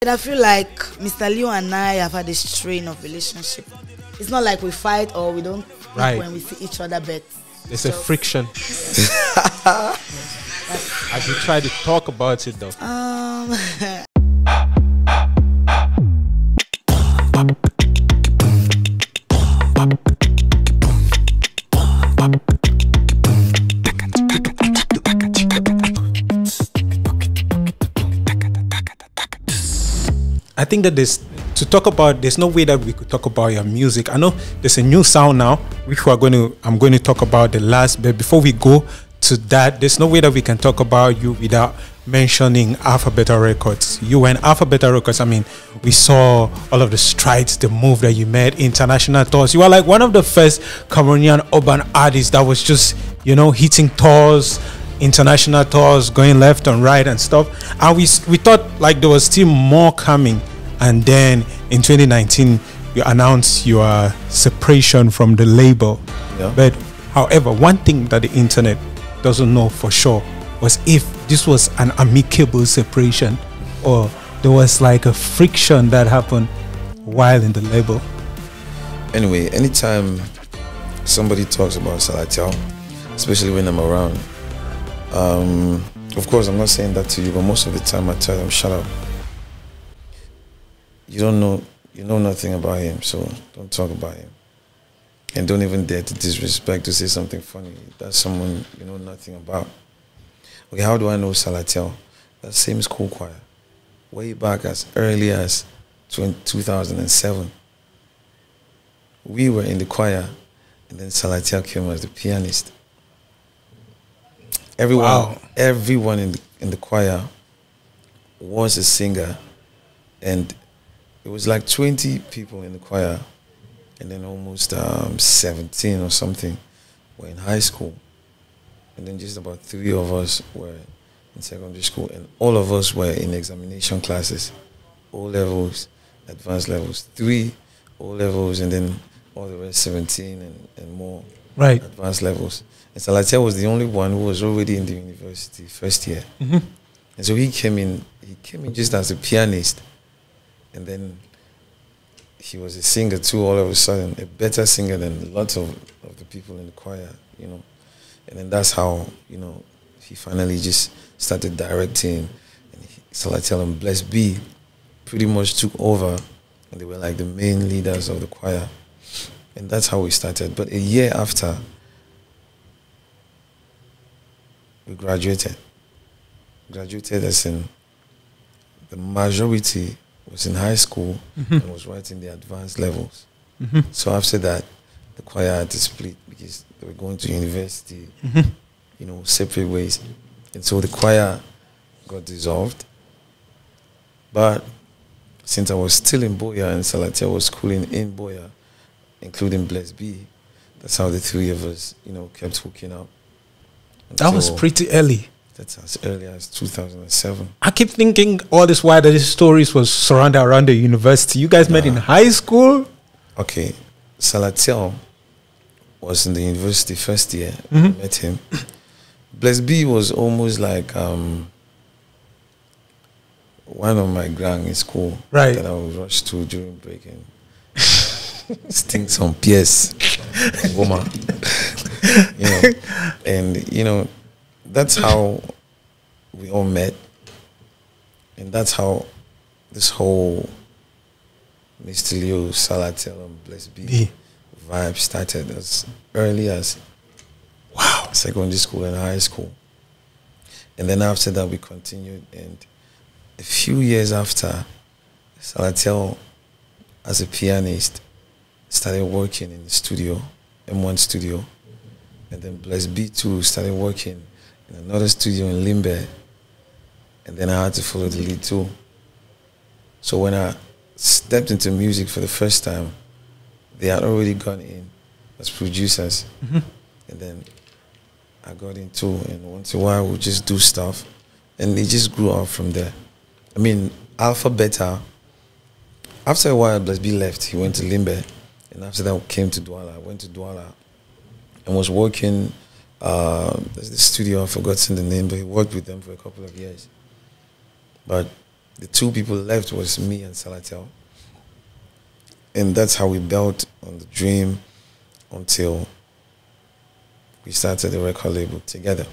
I feel like Mr. Leo and I have had a strain of relationship. It's not like we fight or we don't speak when we see each other, but there's a friction. Have you tried to talk about it though? I think that there's no way that we could talk about your music. I know there's a new sound now, which I'm going to talk about the last, but before we go to that, there's no way that we can talk about you without mentioning Alpha Beta Records. You were in Alpha Beta Records. I mean, we saw all of the strides, the move that you made, international tours. You were like one of the first Cameroonian urban artists that was just, hitting tours, international tours, going left and right and stuff. And we thought like there was still more coming. And then in 2019, you announced your separation from the label. Yeah. But however, one thing that the internet doesn't know for sure was if this was an amicable separation or there was like a friction that happened while in the label. Anyway, anytime somebody talks about Salatiel, especially when I'm around, of course I'm not saying that to you, but most of the time I tell them, shut up. You know nothing about him, so don't talk about him. And don't even dare to disrespect, to say something funny. That's someone you know nothing about. Okay, how do I know Salatiel? That same school choir. Way back as early as 2007. We were in the choir, and then Salatiel came as the pianist. Everyone in the choir was a singer, and it was like 20 people in the choir, and then almost 17 or something were in high school. And then just about 3 of us were in secondary school, and all of us were in examination classes, O levels, advanced levels, 3 O levels, and then all the rest 17 and more advanced levels. And Salatiel was the only one who was already in the university first year. Mm-hmm. And so he came in just as a pianist, and then he was a singer too all of a sudden, a better singer than lots of the people in the choir, And then that's how, he finally just started directing. And Salatiel and Blessed B pretty much took over, and they were like the main leaders of the choir. And that's how we started. But a year after, we graduated. Graduated as in the majority was in high school and was writing the advanced levels. So after that, the choir had to split because they were going to university, separate ways. And so the choir got dissolved. But since I was still in Boya and Salatiel was schooling in Boya, including Blessed B, that's how the 3 of us, kept hooking up. And that was pretty early. That's as early as 2007. I keep thinking all this while that these stories was surrounded around the university. You guys met in high school? Okay. Salatiel was in the university first year. I met him. Blessed B was almost like one of my gang in school that I would rush to during break and sting some PS, woman. And that's how we all met, and that's how this whole Mr. Leo, Salatiel, and Blessed B vibe started as early as secondary school and high school. And then after that we continued, and a few years after, Salatiel as a pianist started working in the studio, M1 studio, and then Blessed B too started working in another studio in Limbe, and then I had to follow the lead too. So when I stepped into music for the first time, they had already gone in as producers, and then I got into, and once in a while we just do stuff, and it just grew up from there. I mean, Alpha Beta, after a while Blessed B left, he went to Limbe, and after that we came to Douala. I went to Douala and was working, there's this studio, I've forgotten the name, but he worked with them for a couple of years. But the two people left was me and Salatiel. And that's how we built on the dream until we started the record label together.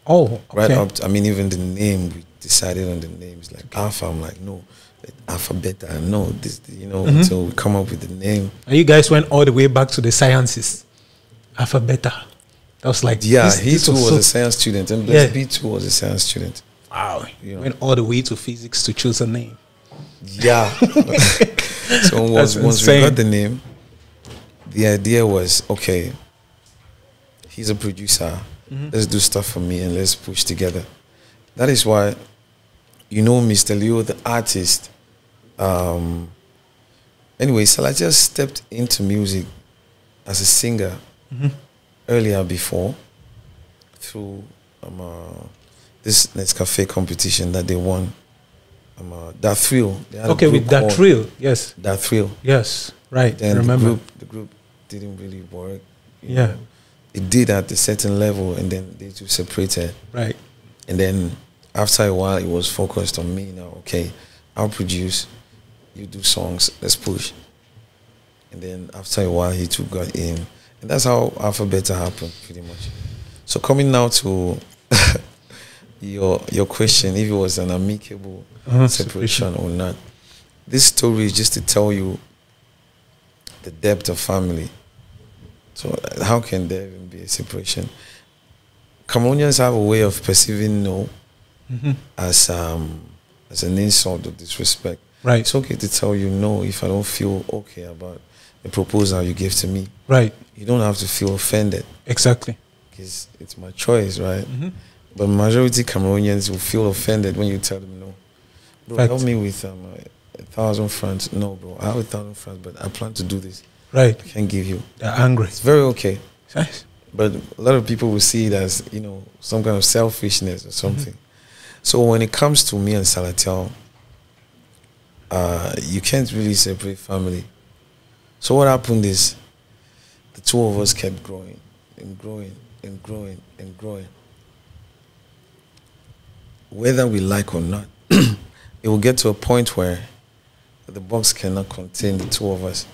Oh, okay. Right up to, I mean, even the name, we decided on the names like Alpha. I'm like, no, Alpha, Beta, no, this, you know, until we come up with the name. And you guys went all the way back to the sciences. Alpha, Beta. That was like, yeah, he too was a science student, and Bless B too was a science student. Wow, you went all the way to physics to choose a name. Yeah. So once we got the name, the idea was, okay, he's a producer. Let's do stuff for me and let's push together. That is why, you know, Mr. Leo, the artist. Anyway, Salatiel stepped into music as a singer earlier before through this Nescafe competition that they won. That Thrill. Okay, with That Thrill, yes. That Thrill. Yes, right. Then I remember. The group didn't really work. You Yeah. know. It did at a certain level, and then they two separated. Right. And then after a while, it was focused on me. Now, okay, I'll produce, you do songs, let's push. And then after a while, he too got in. And that's how Alpha Beta happened, pretty much. So coming now to your question, if it was an amicable separation or not. This story is just to tell you the depth of family. So how can there even be a separation? Cameroonians have a way of perceiving no as an insult or disrespect. Right. It's okay to tell you no if I don't feel okay about the proposal you gave to me. Right. You don't have to feel offended. Exactly. Because it's my choice, right? But majority Cameroonians will feel offended when you tell them no. Bro, help me with 1,000 francs. No, bro, I have 1,000 francs, but I plan to do this. Right. I can't give you. They're angry. It's very okay. Nice. But a lot of people will see it as, you know, some kind of selfishness or something. So when it comes to me and Salatiel, you can't really separate family. So what happened is the two of us kept growing and growing and growing and growing. Whether we like or not, it will get to a point where the box cannot contain the two of us.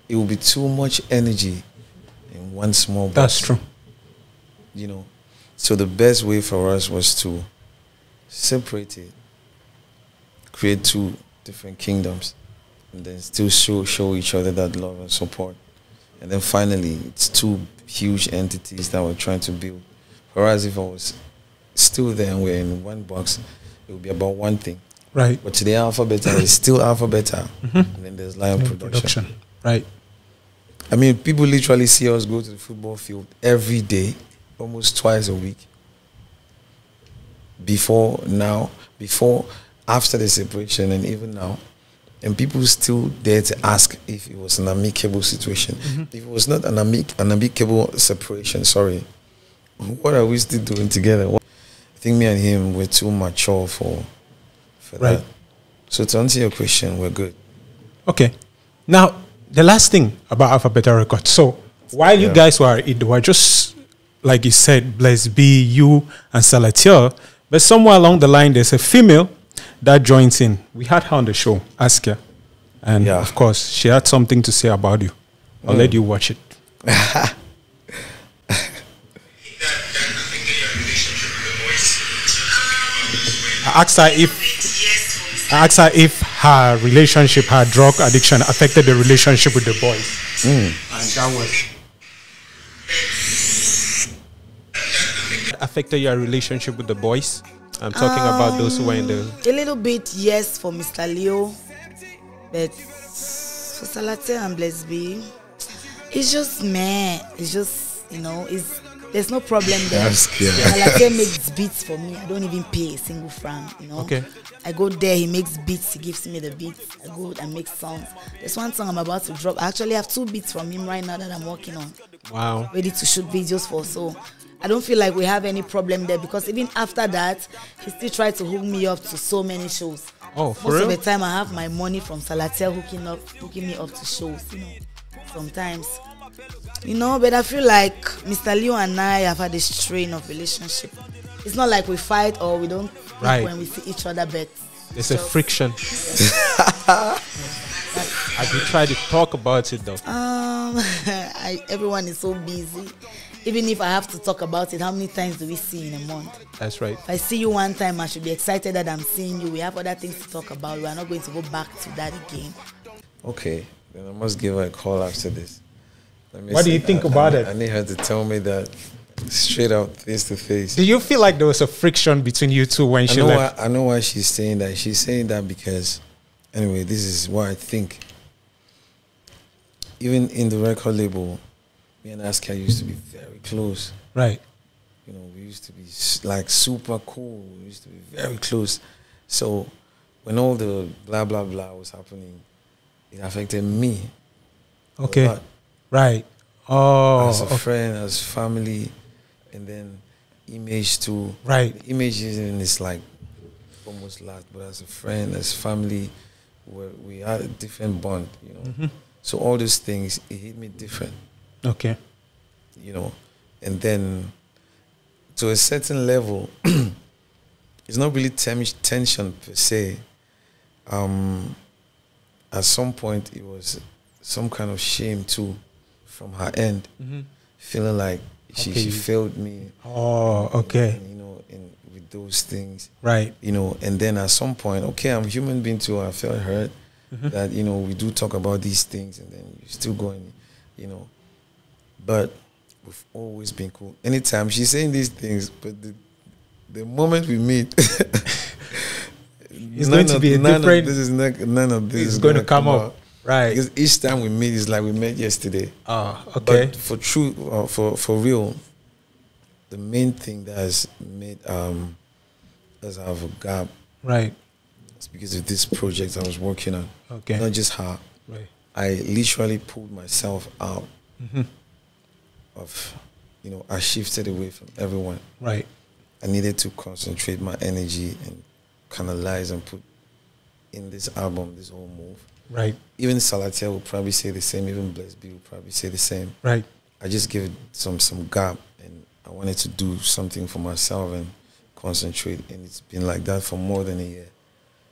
It will be too much energy in one small box. That's true. You know, so the best way for us was to separate it, create two different kingdoms, and then still show each other that love and support. And then finally, it's two huge entities that we're trying to build. Whereas if I was still there and we're in one box, it would be about one thing. Right. But today, Alpha Beta is still Alpha Beta. And then there's Lion Production. Right. I mean, people literally see us go to the football field every day, almost twice a week. Before, after the separation, and even now. And people still dare to ask if it was an amicable situation. If it was not an amicable separation, sorry, what are we still doing together? I think me and him were too mature for that. So to answer your question, we're good. Okay. Now, the last thing about Alpha Beta Records. So while you guys were just, like you said, Bless B, you and Salatiel, but somewhere along the line, there's a female that joins in. We had her on the show, ask her. And of course, she had something to say about you. I'll let you watch it. I asked her if her relationship, her drug addiction affected the relationship with the boys. And that was... affected your relationship with the boys? I'm talking about those who were in the... A little bit, yes, for Mr. Leo. But for Salatiel and Bless B, it's just meh. It's just, you know, there's no problem there. Salatiel makes beats for me. I don't even pay a single franc, you know. Okay. I go there, he makes beats, he gives me the beats. I go and make songs. There's one song I'm about to drop. I actually have 2 beats from him right now that I'm working on. Wow. Ready to shoot videos for. So I don't feel like we have any problem there, because even after that, he still tried to hook me up to so many shows. Oh, for Most real? of the time I have my money from Salatiel hooking me up to shows, you know, sometimes. You know, but I feel like Mr. Leo and I have had a strain of relationship. It's not like we fight or we don't when we see each other, but There's a friction. Have you tried to talk about it though? Everyone is so busy. Even if I have to talk about it, how many times do we see in a month? That's right. If I see you one time, I should be excited that I'm seeing you. We have other things to talk about. We are not going to go back to that again. Okay, then I must give her a call after this. What do you think about it? I need her to tell me that straight out, face to face. Do you feel like there was a friction between you two when she left? I know why she's saying that. She's saying that because, anyway, this is what I think. Even in the record label, me and Aska used to be very close. Right. You know, we used to be like super cool. We used to be very close. So when all the blah, blah, blah was happening, it affected me. Okay. Right. Oh. As a friend, as family, and then image too. Right. The image is like almost last, but as a friend, as family, we had a different bond, you know. Mm-hmm. So all those things, it hit me different. Okay. You know, and then to a certain level, it's not really tension per se. At some point, it was some kind of shame too from her end, feeling like she failed me. Oh, okay. And, you know, with those things. Right. You know, and then at some point, okay, I'm a human being too. I felt hurt that, you know, we do talk about these things and then you still going, you know. But we've always been cool. Anytime she's saying these things, but the moment we meet, it's going to be a different. None of this is going to come up. Right. Because each time we meet, it's like we met yesterday. Okay. But for real, the main thing that has made us have a gap, right, it's because of this project I was working on. Okay. Not just her. Right. I literally pulled myself out of, you know, I shifted away from everyone. Right. I needed to concentrate my energy and canalize and put in this album, this whole move. Right. Even Salatiel will probably say the same. Even Blessed Be will probably say the same. Right. I just gave it some gap, and I wanted to do something for myself and concentrate. And it's been like that for more than a year.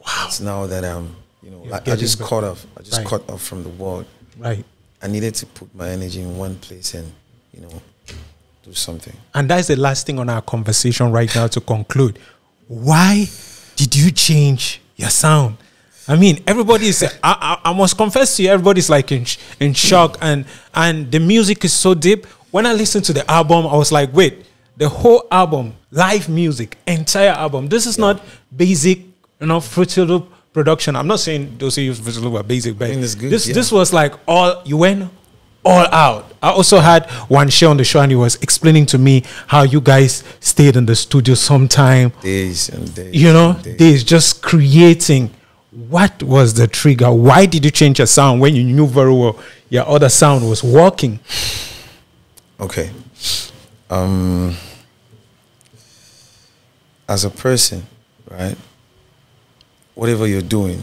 Wow. It's now that I'm, you know, like I just caught off. I just caught off from the world. Right. I needed to put my energy in one place and, you know, do something. And that's the last thing on our conversation right now to conclude. Why did you change your sound? I mean, everybody is, I must confess to you, everybody's like in shock, and the music is so deep. When I listened to the album, I was like, wait, the whole album, live music, entire album. This is not basic, you know, Fruity Loop production. I'm not saying those who use Fruity Loop are basic, but this was like you went all out. I also had one show on the show, and he was explaining to me how you guys stayed in the studio sometime. Days and days. You know, days just creating. What was the trigger? Why did you change your sound when you knew very well your other sound was working? Okay. As a person, right, whatever you're doing,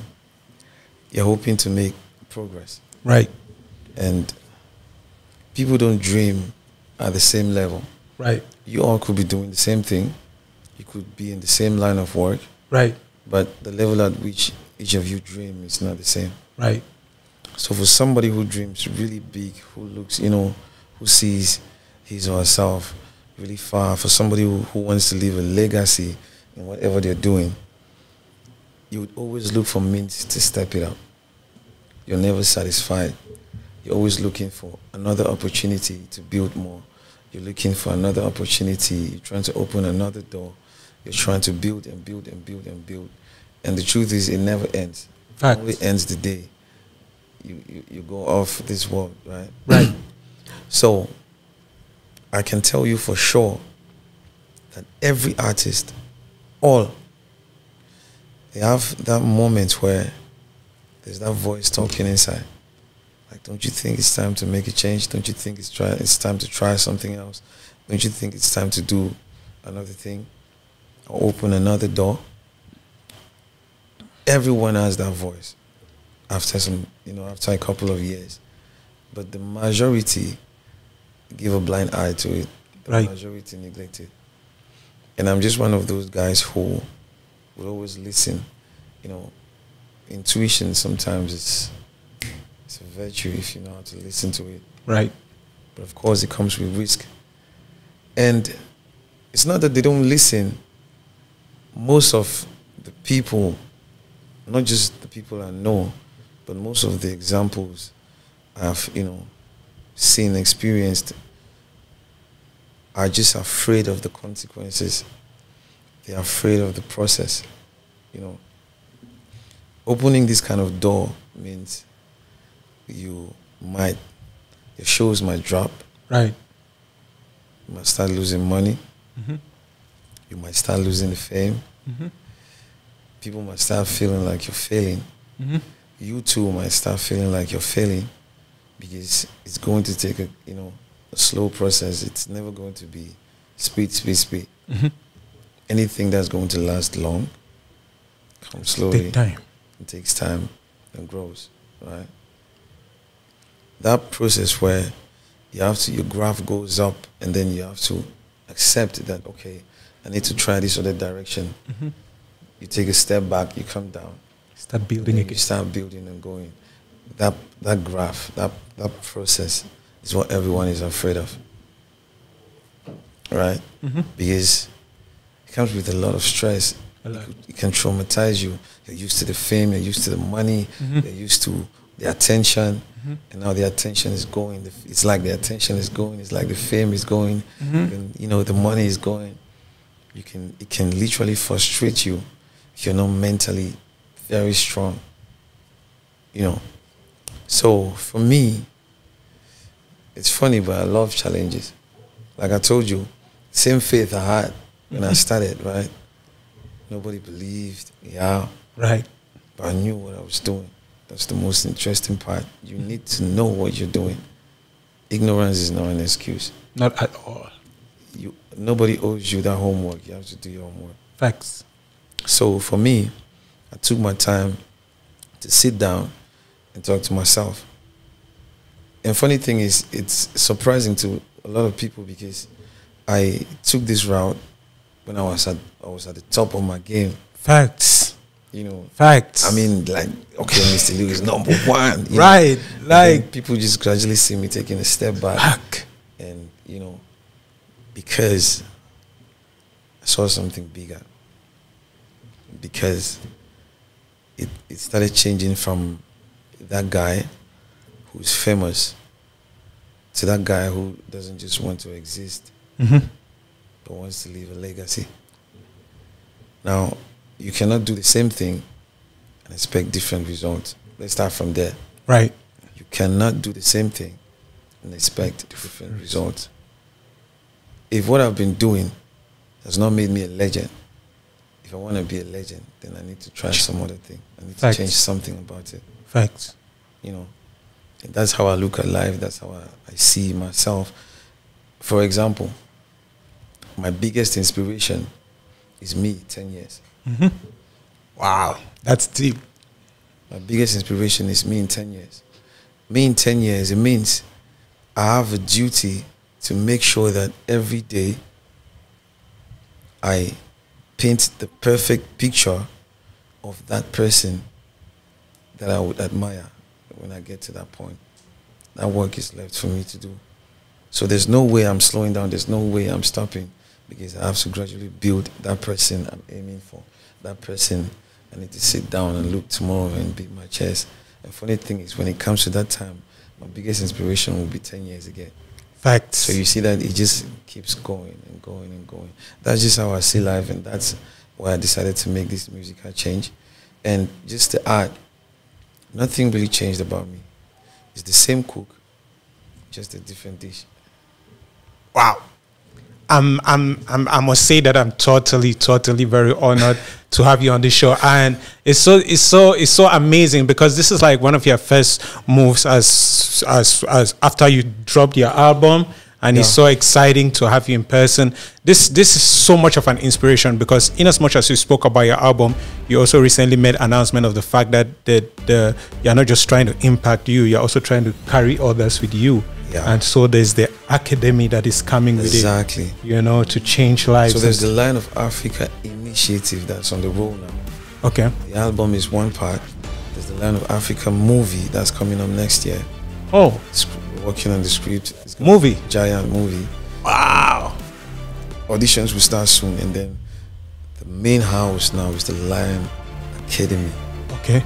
you're hoping to make progress. Right. And people don't dream at the same level. Right. You all could be doing the same thing. You could be in the same line of work. Right. But the level at which each of you dream is not the same. Right. So for somebody who dreams really big, who looks, you know, who sees his or herself really far, for somebody who wants to leave a legacy in whatever they're doing, you would always look for means to step it up. You're never satisfied. You're always looking for another opportunity to build more. You're looking for another opportunity. You're trying to open another door. You're trying to build and build and build and build. And the truth is, it never ends. Fact. It only ends the day you go off this world, right? Right. So, I can tell you for sure that every artist, they have that moment where there's that voice talking inside. Like, don't you think it's time to make a change? Don't you think it's time to try something else? Don't you think it's time to do another thing or open another door? Everyone has that voice after after a couple of years. But the majority give a blind eye to it. The majority neglect it. And I'm just one of those guys who will always listen you know, intuition sometimes it's a virtue if you know how to listen to it. Right. But of course, it comes with risk. And it's not that they don't listen. Most of the people, not just the people I know, but most of the examples I've, you know, seen, experienced, are just afraid of the consequences. They're afraid of the process. You know, opening this kind of door means your shows might drop. Right. You might start losing money. Mm-hmm. You might start losing the fame. Mm-hmm. People might start feeling like you're failing. Mm-hmm. You too might start feeling like you're failing, because it's going to take a slow process. It's never going to be speed. Mm-hmm. Anything that's going to last long comes slowly. Take time. It takes time and grows, right? That process where your graph goes up, and then you have to accept that, okay, I need to try this other direction. Mm-hmm. You take a step back, you come down. Start building again. You start building and going. That graph, that process is what everyone is afraid of, right? Mm-hmm. Because it comes with a lot of stress. It can traumatize you. You're used to the fame, you're used to the money, mm-hmm. you're used to the attention, mm-hmm. and now the attention is going. It's like the attention is going. It's like the fame is going. Mm-hmm. And, the money is going. It can literally frustrate you if you're not mentally very strong. So for me, it's funny, but I love challenges. Like I told you, same faith I had when I started, right? Nobody believed, right. But I knew what I was doing. That's the most interesting part. You need to know what you're doing. Ignorance is not an excuse. Not at all. Nobody owes you that homework. You have to do your homework. Facts. So for me, I took my time to sit down and talk to myself. And funny thing is, it's surprising to a lot of people, because I took this route when I was at the top of my game. Facts. Facts. I mean, like, okay, Mr. Lou is number one. Right. Like, people just gradually see me taking a step back. And, because I saw something bigger. Because it started changing from that guy who's famous to that guy who doesn't just want to exist, mm-hmm. but wants to leave a legacy. Now, you cannot do the same thing and expect different results. Let's start from there. Right. You cannot do the same thing and expect different results. If what I've been doing has not made me a legend, if I want to be a legend, then I need to try some other thing. I need to change something about it. Facts. And that's how I look at life. That's how I see myself. For example, my biggest inspiration is me 10 years. Mm-hmm. Wow, that's deep. My biggest inspiration is me in 10 years. Me in 10 years, it means I have a duty to make sure that every day I paint the perfect picture of that person that I would admire when I get to that point. That work is left for me to do. So there's no way I'm slowing down. There's no way I'm stopping, because I have to gradually build that person I'm aiming for. That person, I need to sit down and look tomorrow and beat my chest. And funny thing is, when it comes to that time, my biggest inspiration will be 10 years again. Facts. So you see that it just keeps going and going and going. That's just how I see life, and that's why I decided to make this musical change. And just to add, nothing really changed about me. It's the same cook, just a different dish. Wow. I must say that I'm totally very honored to have you on the show, and it's so amazing, because this is like one of your first moves as after you dropped your album, and it's so exciting to have you in person. This is so much of an inspiration, because in as much as you spoke about your album, you also recently made announcement of the fact that you're not just trying to impact you're also trying to carry others with you. Yeah. And so there's the academy that is coming with it, to change lives. So there's the Line of Africa initiative that's on the roll now. Okay. The album is one part. There's the Land of Africa movie that's coming up next year. Oh, We're working on the script. It's gonna movie. be a giant movie. Wow. Auditions will start soon, and then the main house now is the Lion Academy. Okay.